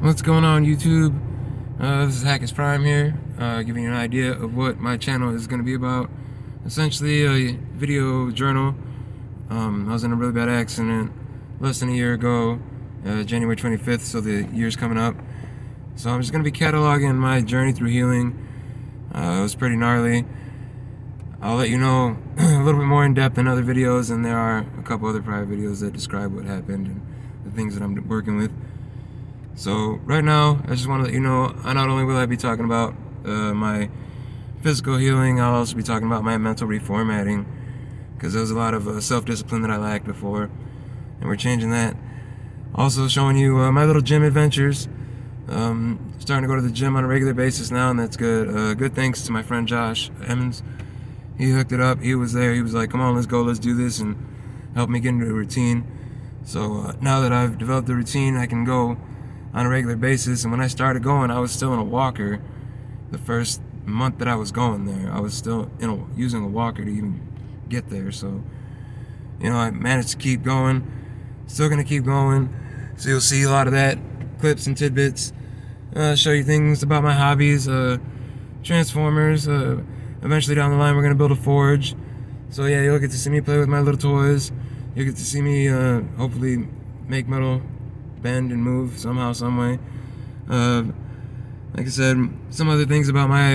What's going on, YouTube? This is Hackers Prime here, giving you an idea of what my channel is going to be about. Essentially, a video journal. I was in a really bad accident less than a year ago, January 25th, so the year's coming up. So I'm just going to be cataloging my journey through healing. It was pretty gnarly. I'll let you know a little bit more in depth in other videos, and there are a couple other private videos that describe what happened and the things that I'm working with. So right now, I just want to let you know, not only will I be talking about my physical healing, I'll also be talking about my mental reformatting, because there was a lot of self-discipline that I lacked before, and we're changing that. Also showing you my little gym adventures. Starting to go to the gym on a regular basis now, and that's good. Good thanks to my friend Josh Emmons. He hooked it up. He was there. He was like, come on, let's go, let's do this, and helped me get into a routine. So now that I've developed the routine, I can go on a regular basis. And when I started going, I was still in a walker. The first month that I was going there, I was still using a walker to even get there. So, I managed to keep going. Still gonna keep going. So you'll see a lot of that, clips and tidbits. Show you things about my hobbies, Transformers. Eventually down the line, we're gonna build a forge. So yeah, you'll get to see me play with my little toys. You'll get to see me hopefully make metal bend and move somehow, some way. Like I said, some other things about my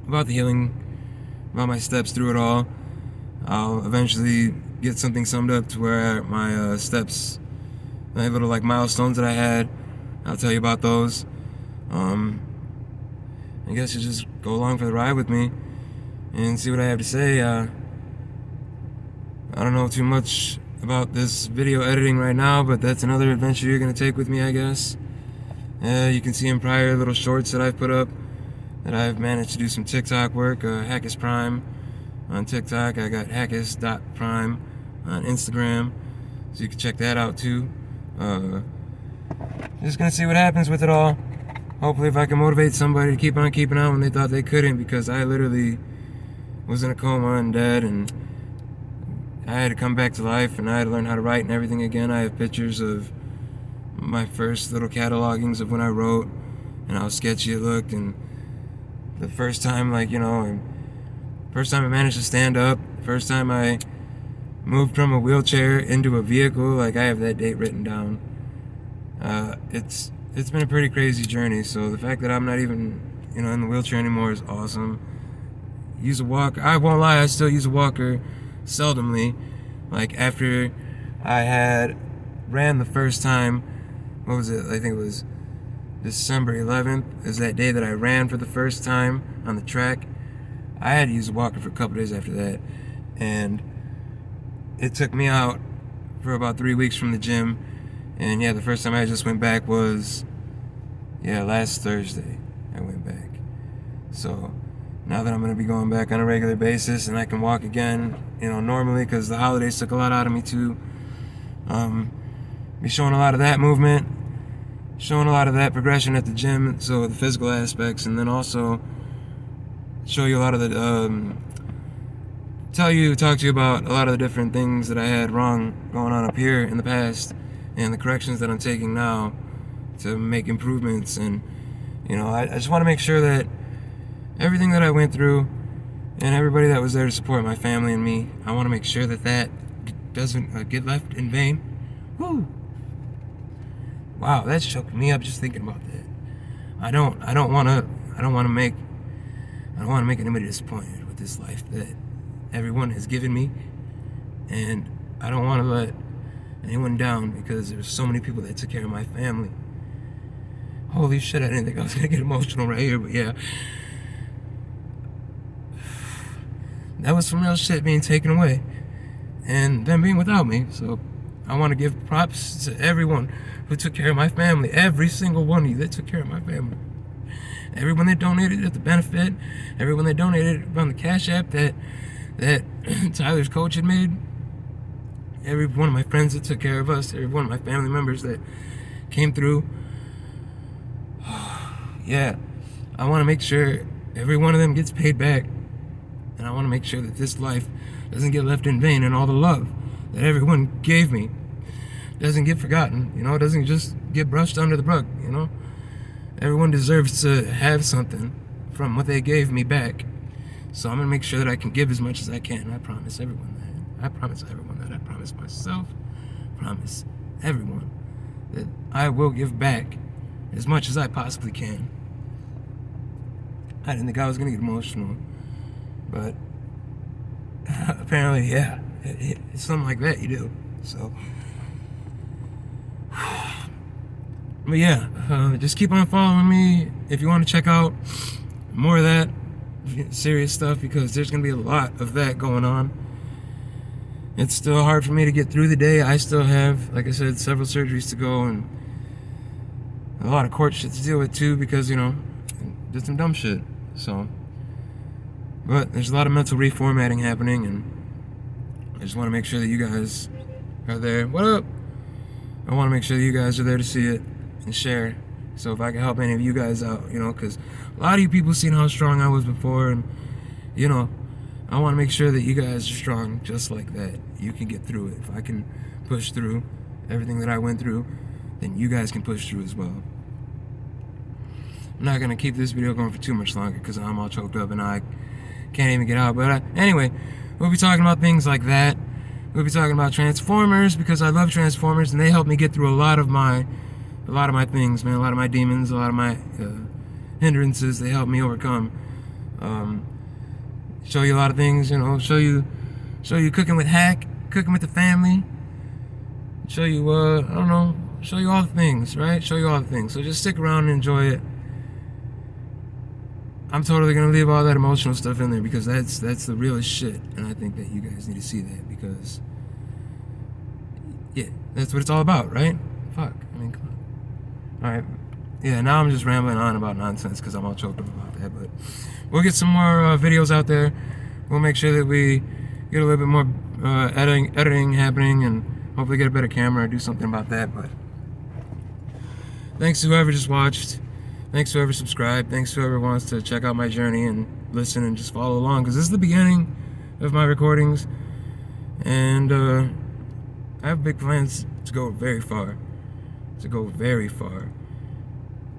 about the healing, about my steps through it all. I'll eventually get something summed up to where my steps, my little like milestones that I had, I'll tell you about those. I guess you just go along for the ride with me and see what I have to say. I don't know too much about this video editing right now, but that's another adventure you're going to take with me, I guess. You can see in prior little shorts that I've put up that I've managed to do some TikTok work. Hackers Prime on TikTok. I got hackers.prime on Instagram, so you can check that out too. Just going to see what happens with it all. Hopefully if I can motivate somebody to keep on keeping on when they thought they couldn't, because I literally was in a coma and dead, and I had to come back to life, and I had to learn how to write and everything again. I have pictures of my first little catalogings of when I wrote and how sketchy it looked, and the first time, first time I managed to stand up, first time I moved from a wheelchair into a vehicle, I have that date written down. It's been a pretty crazy journey, so the fact that I'm not even, in the wheelchair anymore is awesome. Use a walker. I won't lie, I still use a walker seldomly. After I had ran the first time, what was it? I think it was December 11th is that day that I ran for the first time on the track. I had to use a walker for a couple days after that, and it took me out for about 3 weeks from the gym. And yeah, the first time I just went back was, last Thursday I went back. So now that I'm going to be going back on a regular basis and I can walk again, normally, because the holidays took a lot out of me too. Be showing a lot of that movement, showing a lot of that progression at the gym, so the physical aspects, and then also show you a lot of the, talk to you about a lot of the different things that I had wrong going on up here in the past, and the corrections that I'm taking now to make improvements. And I just want to make sure that everything that I went through and everybody that was there to support my family and me, I want to make sure that that doesn't get left in vain. Woo! Wow, that's choking me up just thinking about that. I don't want to make anybody disappointed with this life that everyone has given me, and I don't want to let anyone down, because there's so many people that took care of my family. Holy shit, I didn't think I was gonna get emotional right here, but yeah. That was some real shit being taken away, and them being without me. So I want to give props to everyone who took care of my family. Every single one of you that took care of my family. Everyone that donated at the benefit. Everyone that donated on the Cash App that Tyler's coach had made. Every one of my friends that took care of us. Every one of my family members that came through. Yeah, I want to make sure every one of them gets paid back. And I want to make sure that this life doesn't get left in vain, and all the love that everyone gave me doesn't get forgotten. It doesn't just get brushed under the rug, you know? Everyone deserves to have something from what they gave me back. So I'm gonna make sure that I can give as much as I can. I promise everyone that. I promise everyone that. I promise myself. Promise everyone that I will give back as much as I possibly can. I didn't think I was gonna get emotional, but apparently, yeah, it's something like that you do. So, but yeah, just keep on following me if you want to check out more of that serious stuff, because there's gonna be a lot of that going on. It's still hard for me to get through the day. I still have, like I said, several surgeries to go and a lot of court shit to deal with too, because, you know, did some dumb shit. So, but there's a lot of mental reformatting happening, and I just want to make sure that you guys are there. What up? I want to make sure that you guys are there to see it and share. So if I can help any of you guys out, you know, because a lot of you people seen how strong I was before, and, you know, I want to make sure that you guys are strong just like that. You can get through it. If I can push through everything that I went through, then you guys can push through as well. I'm not going to keep this video going for too much longer because I'm all choked up and I can't even get out. But anyway, we'll be talking about things like that. We'll be talking about Transformers, because I love Transformers and they help me get through a lot of my things, man. A lot of my demons, a lot of my hindrances. They help me overcome. Show you a lot of things, you know. Show you cooking with Hack, cooking with the family. Show you I don't know. Show you all the things, right? Show you all the things. So just stick around and enjoy it. I'm totally gonna leave all that emotional stuff in there because that's the realest shit, and I think that you guys need to see that, because yeah, that's what it's all about, right? Fuck, I mean, come on. All right, yeah. Now I'm just rambling on about nonsense because I'm all choked up about that. But we'll get some more videos out there. We'll make sure that we get a little bit more editing happening, and hopefully get a better camera or do something about that. But thanks to whoever just watched. Thanks to whoever subscribed. Thanks to whoever wants to check out my journey and listen and just follow along, because this is the beginning of my recordings, and I have big plans to go very far.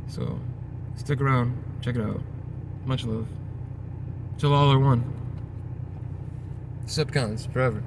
So stick around, check it out. Much love. Till all are one. Subcons forever.